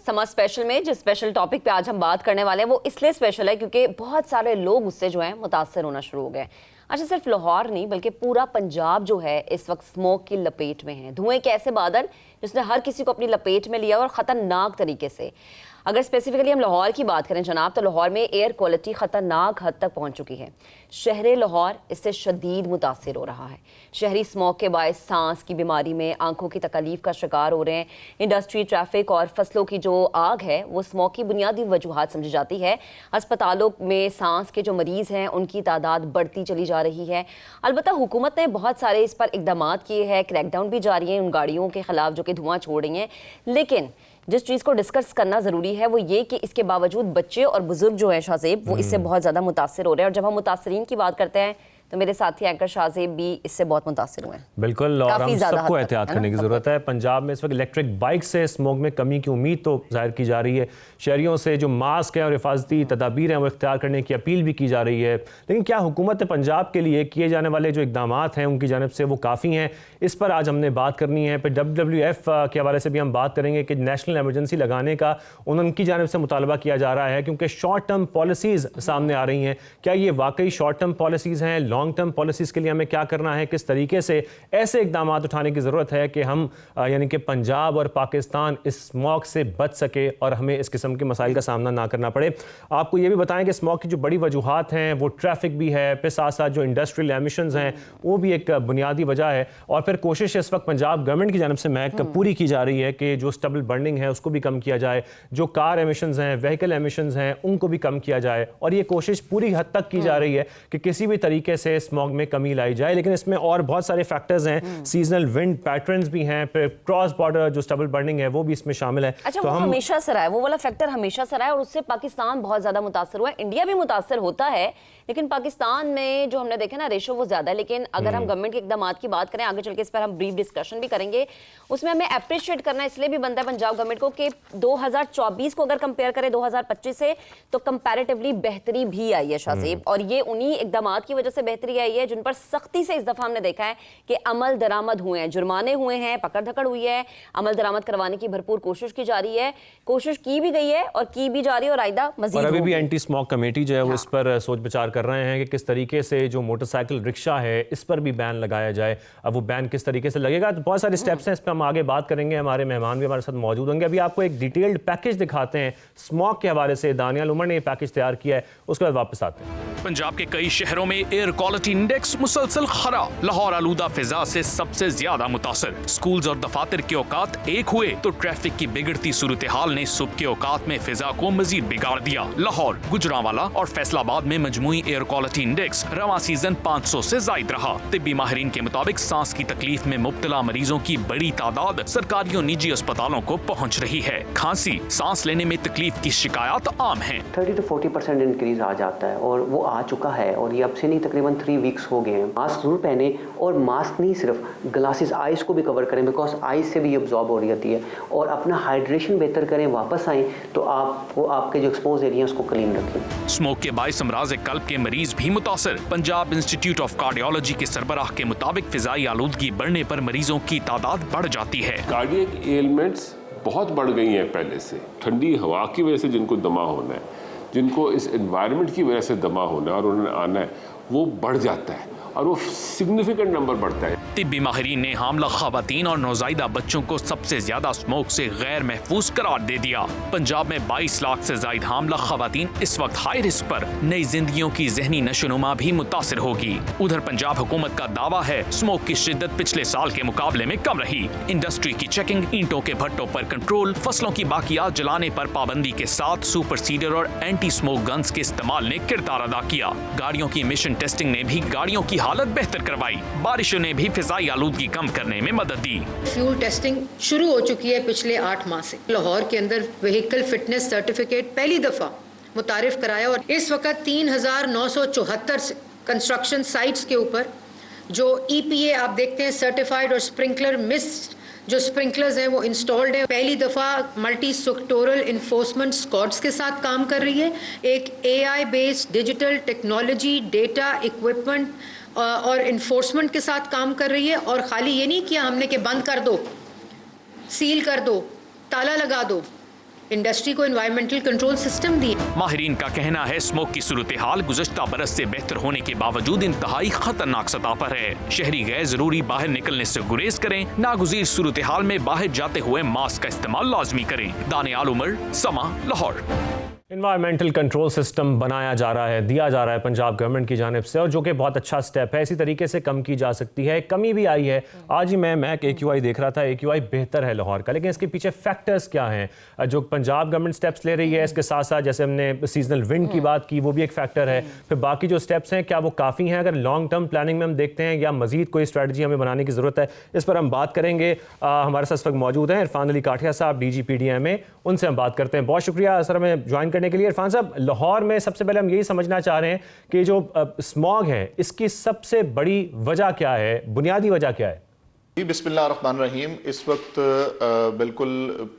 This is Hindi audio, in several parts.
समर स्पेशल में जिस स्पेशल टॉपिक पे आज हम बात करने वाले हैं वो इसलिए स्पेशल है क्योंकि बहुत सारे लोग उससे जो है मुतासर होना शुरू हो गए। अच्छा, सिर्फ लाहौर नहीं बल्कि पूरा पंजाब जो है इस वक्त स्मोक की लपेट में है। धुएं के ऐसे बादल जिसने हर किसी को अपनी लपेट में लिया और ख़तरनाक तरीके से। अगर स्पेसिफिकली हम लाहौर की बात करें जनाब, तो लाहौर में एयर क्वालिटी ख़तरनाक हद तक पहुंच चुकी है। शहर लाहौर इससे शदीद मुतासिर हो रहा है। शहरी स्मोक के बायस सांस की बीमारी में आंखों की तकलीफ का शिकार हो रहे हैं। इंडस्ट्री, ट्रैफिक और फसलों की जो आग है वो स्मोक की बुनियादी वजूहात समझी जाती है। अस्पतालों में सांस के जो मरीज़ हैं उनकी तादाद बढ़ती चली जा रही है। अलबत्ता हुकूमत ने बहुत सारे इस पर इकदाम किए हैं, क्रैकडाउन भी जारी है उन गाड़ियों के खिलाफ जो कि धुआं छोड़ रही हैं। लेकिन जिस चीज़ को डिस्कस करना ज़रूरी है वो ये कि इसके बावजूद बच्चे और बुजुर्ग जो हैं शाहजेब वो इससे बहुत ज़्यादा मुतासिर हो रहे हैं। और जब हम मुतासरीन की बात करते हैं तो मेरे साथी एंकर शाहजेब भी इससे बहुत मुतासिर हुए हैं। बिल्कुल, और हम सबको एहतियात करने की ज़रूरत है। पंजाब में इस वक्त इलेक्ट्रिक बाइक से स्मोक में कमी की उम्मीद तो जाहिर की जा रही है। शहरियों से जो मास्क है और हिफाजती तदाबीर हैं वो इख्तियार करने की अपील भी की जा रही है। लेकिन क्या हुकूमत पंजाब के लिए किए जाने वाले जो इकदाम हैं उनकी जानिब से वो काफ़ी हैं? इस पर आज हमने बात करनी है। फिर WWF के हवाले से भी हम बात करेंगे कि नेशनल एमरजेंसी लगाने का उनकी जानिब से मुतालबा किया जा रहा है क्योंकि शॉर्ट टर्म पॉलिसीज़ सामने आ रही हैं। क्या ये वाकई शॉर्ट टर्म पॉलिसीज़ हैं? लॉन्ग टर्म पॉलिसीज़ के लिए हमें क्या करना है? किस तरीके से ऐसे इकदाम उठाने की ज़रूरत है कि हम यानी कि पंजाब और पाकिस्तान इस स्मोक से बच सके और हमें इस किस्म के मसाइल का सामना ना करना पड़े। आपको ये भी बताएं कि स्मोक की जो बड़ी वजूहात हैं वो ट्रैफिक भी है, फिर साथ साथ जो इंडस्ट्रियल एमिशंस हैं वो भी एक बुनियादी वजह है। और फिर कोशिश इस वक्त पंजाब गवर्नमेंट की जानिब से महक पूरी की जा रही है कि जो स्टबल बर्निंग है उसको भी कम किया जाए, जो कार एमिशंस हैं, व्हीकल एमिशंस हैं उनको भी कम किया जाए। और ये कोशिश पूरी हद तक की जा रही है कि किसी भी तरीके से स्मोक में कमी लाई जाए। लेकिन इसमें और बहुत सारे फैक्टर्स हैं, सीजनल विंड पैटर्न्स भी हैं, फिर क्रॉस बॉर्डर जो स्टबल बर्निंग है वो भी इसमें शामिल है। अच्छा, तो वो हमेशा से रहा है, वो वाला फैक्टर हमेशा से रहा है और उससे पाकिस्तान बहुत ज्यादा मुतासर हुआ है। इंडिया भी मुतासर होता है लेकिन पाकिस्तान में जो हमने देखा ना रेशो वो ज्यादा है। लेकिन अगर हम गवर्नमेंट के इकदाम की बात करें, आगे चल के इस पर हम ब्रीफ डिस्कशन भी करेंगे, उसमें हमें अप्रिशिएट करना इसलिए भी बनता है पंजाब गवर्नमेंट को कि 2024 को अगर कंपेयर करें 2025 से तो कंपैरेटिवली बेहतरी भी आई है शाहजेब। और ये उन्हीं इकदाम की वजह से बेहतरी आई है जिन पर सख्ती से इस दफा हमने देखा है कि अमल दरामद हुए हैं, जुर्माने हुए हैं, पकड़ धकड़ हुई है, अमल दरामद करवाने की भरपूर कोशिश की जा रही है, कोशिश की भी गई है और की भी जा रही है और आइंदा मजीद। और अभी भी एंटी स्मोक कमेटी जो है वो इस पर सोच विचार कर रहे हैं कि किस तरीके से जो मोटरसाइकिल रिक्शा है इस पर भी बैन लगाया जाए। अब वो बैन किस तरीके से लगेगा तो बहुत सारे स्टेप्स हैं, इस पर हम आगे बात करेंगे। हमारे मेहमान भी हमारे साथ मौजूद होंगे। अभी आपको एक डिटेल्ड पैकेज दिखाते हैं स्मोक के हवाले से। दानियाल उमर ने ये पैकेज तैयार किया है, उसके बाद वापस आते हैं। पंजाब के कई शहरों में एयर क्वालिटी इंडेक्स मुसलसल खराब। लाहौर आलूदा फिजा से सबसे ज्यादा मुतासर। स्कूल्स और दफातर के औकात एक हुए तो ट्रैफिक की बिगड़ती सूरत हाल ने सुबह के औकात में फिजा को मजीद बिगाड़ दिया। लाहौर, गुजरांवाला और फैसलाबाद में मजमूई एयर क्वालिटी इंडेक्स रवां सीजन 500 से जायद रहा। तिब्बी माहिरीन के मुताबिक सांस की तकलीफ में मुब्तला मरीजों की बड़ी तादाद सरकारी और निजी अस्पतालों को पहुँच रही है। खांसी, सांस लेने में तकलीफ की शिकायत आम है। 30 to 40% इंक्रीज आ जाता है और वो आ चुका है और ये अब से नहीं तकरीबन 3 वीक्स हो गए हैं। मास्क जरूर पहने और मास्क नहीं सिर्फ ग्लासेस आइज को भी कवर करें बिकॉज आइज से भी ये अब्जॉर्ब हो रही होती है। और अपना हाइड्रेशन बेहतर करें, वापस आएँ तो आपको आपके जो एक्सपोज एरिया उसको क्लीन रखें। स्मोक के बायस अमराज कल्ब के मरीज भी मुतासर। पंजाब इंस्टीट्यूट ऑफ कार्डियोलॉजी के सरबराह के मुताबिक फिजाई आलूदगी बढ़ने पर मरीजों की तादाद बढ़ जाती है। कार्डियक एलिमेंट्स बहुत बढ़ गई हैं पहले से। ठंडी हवा की वजह से जिनको दमा होना है, जिनको इस एनवायरनमेंट की वजह से दमा होना है और उन्हें आना है, वो बढ़ जाता है और वो सिग्निफिकेंट नंबर बढ़ता है। तिब्बी माहिरीन ने हामला खवातीन और नौजायदा बच्चों को सबसे ज्यादा स्मोक से गैर महफूज करार दे दिया। पंजाब में 22 लाख से जायद हामला खवातीन इस वक्त हाई रिस्क पर। नई जिंदगियों की जहनी नशोनुमा भी मुतासिर होगी। उधर पंजाब हुकूमत का दावा है स्मोक की शिद्दत पिछले साल के मुकाबले में कम रही। इंडस्ट्री की चेकिंग, ईंटों के भट्टों पर कंट्रोल, फसलों की बाकियात जलाने पर पाबंदी के साथ सुपर सीडर और एंटी स्मोक गन्स के इस्तेमाल ने किरदार अदा किया। गाड़ियों की मिशन टेस्टिंग ने भी गाड़ियों की हालत बेहतर करवाई। बारिशों ने भी फिजाई आलूदगी कम करने में मदद दी। फ्यूल टेस्टिंग शुरू हो चुकी है पिछले 8 माह से। लाहौर के अंदर व्हीकल फिटनेस सर्टिफिकेट पहली दफा मुतारिफ कराया और इस वक्त 3974 कंस्ट्रक्शन साइट्स के ऊपर जो EPA आप देखते हैं सर्टिफाइड और स्प्रिंकलर मिस्ट जो स्प्रिंकलर्स हैं वो इंस्टॉल्ड है। पहली दफा मल्टी सेक्टोरल इन्फोर्समेंट स्क्वाड्स के साथ काम कर रही है। एक AI based digital technology, data, equipment और इन्फोर्समेंट के साथ काम कर रही है। और खाली ये नहीं किया हमने कि बंद कर दो, सील कर दो, ताला लगा दो, इंडस्ट्री को एनवायरमेंटल कंट्रोल सिस्टम दिए। माहिरीन का कहना है स्मोक की सूरत हाल गुज़श्ता बरस से बेहतर होने के बावजूद इंतहाई खतरनाक सतह पर है। शहरी गैर जरूरी बाहर निकलने से गुरेज करें। नागुज़ीर सूरत हाल में बाहर जाते हुए मास्क का इस्तेमाल लाजमी करें। दानियाल उमर, समा, लाहौर। इन्वायरमेंटल कंट्रोल सिस्टम बनाया जा रहा है, दिया जा रहा है पंजाब गवर्नमेंट की जानिब से, और जो कि बहुत अच्छा स्टेप है। इसी तरीके से कम की जा सकती है। कमी भी आई है। आज ही मैं AQI देख रहा था, AQI बेहतर है लाहौर का, लेकिन इसके पीछे फैक्टर्स क्या हैं जो पंजाब गवर्नमेंट स्टेप्स ले रही है। इसके साथ साथ जैसे हमने सीजनल विंड की बात की, वो भी एक फैक्टर है। फिर बाकी जो स्टेप्स हैं, क्या वो काफ़ी हैं अगर लॉन्ग टर्म प्लानिंग में हम देखते हैं, या मजीद कोई स्ट्रैटेजी हमें बनाने की ज़रूरत है? इस पर हम बात करेंगे। हमारे साथ इस वक्त मौजूद हैं इरफान अली काठिया साहब, DGPDMA। उनसे हम बात करते हैं। बहुत शुक्रिया सर हमें ज्वाइन करने के लिए। इरफान साहब, लाहौर में सबसे पहले हम यही समझना चाह रहे हैं कि जो स्मॉग है, इसकी सबसे बड़ी वजह क्या है, बुनियादी वजह क्या है? जी, बिस्मिल्लाहिर्रहमानिर्रहीम। इस वक्त बिल्कुल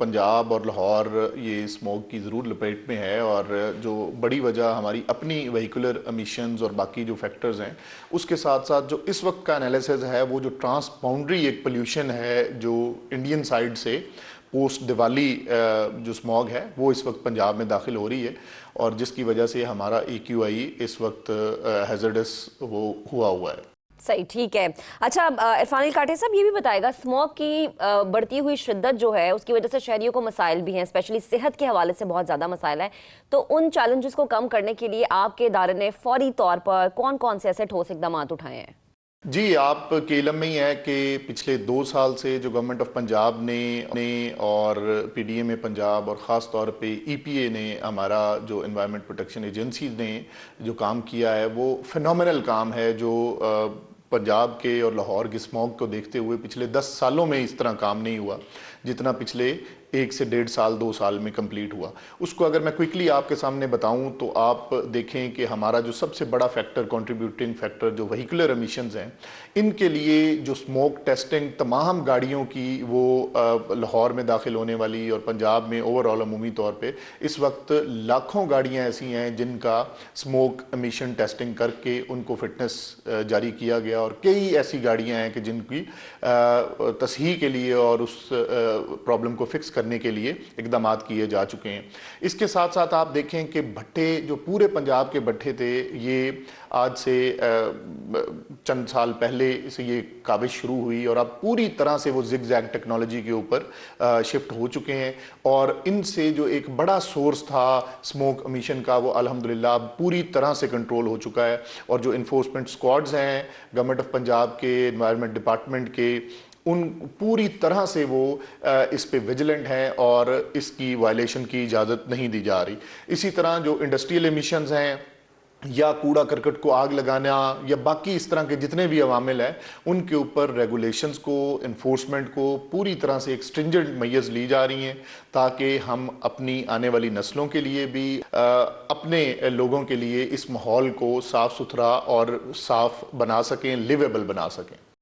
पंजाब और लाहौर ये स्मोक की ज़रूर लपेट में है, और जो बड़ी वजह हमारी अपनी व्हीकुलर एमिशंस और बाकी जो फैक्टर्स हैं, उसके साथ साथ जो इस वक्त का एनालिसिस है, वो जो ट्रांस बाउंड्री एक पोल्यूशन है जो इंडियन साइड से पोस्ट दिवाली जो स्मॉग है वो इस वक्त पंजाब में दाखिल हो रही है, और जिसकी वजह से हमारा AQI इस वक्त हैज़र्डस वो हुआ है। सही, ठीक है। अच्छा, इरफान अली काठिया साहब, ये भी बताएगा, स्मोक की बढ़ती हुई शिद्दत जो है उसकी वजह से शहरियों को मसाइल भी हैं, स्पेशली सेहत के हवाले से बहुत ज़्यादा मसाइल है। तो उन चैलेंजेस को कम करने के लिए आपके इदारे ने फौरी तौर पर कौन कौन से ऐसे ठोस इकदाम उठाए हैं? जी, आप के इल्म में ही है कि पिछले 2 साल से जो गवर्नमेंट ऑफ पंजाब ने और PDMA पंजाब और ख़ास तौर पे EPA ने, हमारा जो एनवायरनमेंट प्रोटेक्शन एजेंसीज ने जो काम किया है, वो फिनोमिनल काम है, जो पंजाब के और लाहौर के स्मॉग को देखते हुए पिछले 10 सालों में इस तरह काम नहीं हुआ जितना पिछले 1 से 1.5 साल 2 साल में कंप्लीट हुआ। उसको अगर मैं क्विकली आपके सामने बताऊं तो आप देखें कि हमारा जो सबसे बड़ा फैक्टर, कंट्रीब्यूटिंग फैक्टर, जो व्हीकुलर एमिशंस हैं, इनके लिए जो स्मोक टेस्टिंग तमाम गाड़ियों की वो लाहौर में दाखिल होने वाली और पंजाब में ओवरऑल अमूमी तौर पे इस वक्त लाखों गाड़ियां ऐसी हैं जिनका स्मोक एमिशन टेस्टिंग करके उनको फिटनेस जारी किया गया, और कई ऐसी गाड़ियां हैं कि जिनकी तसहीह के लिए और उस प्रॉब्लम को फिक्स करने के लिए इकदाम किए जा चुके हैं। इसके साथ साथ आप देखें कि भट्टे, जो पूरे पंजाब के भट्टे थे, ये आज से चंद साल पहले से ये काबिज शुरू हुई, और अब पूरी तरह से वो जिग-जैग टेक्नोलॉजी के ऊपर शिफ्ट हो चुके हैं, और इनसे जो एक बड़ा सोर्स था स्मोक एमिशन का, वो अल्हम्दुलिल्लाह पूरी तरह से कंट्रोल हो चुका है। और जो इन्फोर्समेंट स्क्वाड्स हैं गवर्नमेंट ऑफ पंजाब के, एनवायरनमेंट डिपार्टमेंट के, उन पूरी तरह से वो इस पे विजिलेंट हैं और इसकी वायलेशन की इजाज़त नहीं दी जा रही। इसी तरह जो इंडस्ट्रियल एमिशंस हैं, या कूड़ा करकट को आग लगाना, या बाकी इस तरह के जितने भी अवामिल हैं, उनके ऊपर रेगुलेशंस को, इन्फोर्समेंट को पूरी तरह से एक स्ट्रिंजेंट मैयर्स ली जा रही हैं, ताकि हम अपनी आने वाली नस्लों के लिए भी अपने लोगों के लिए इस माहौल को साफ़ सुथरा और साफ़ बना सकें, लिवेबल बना सकें।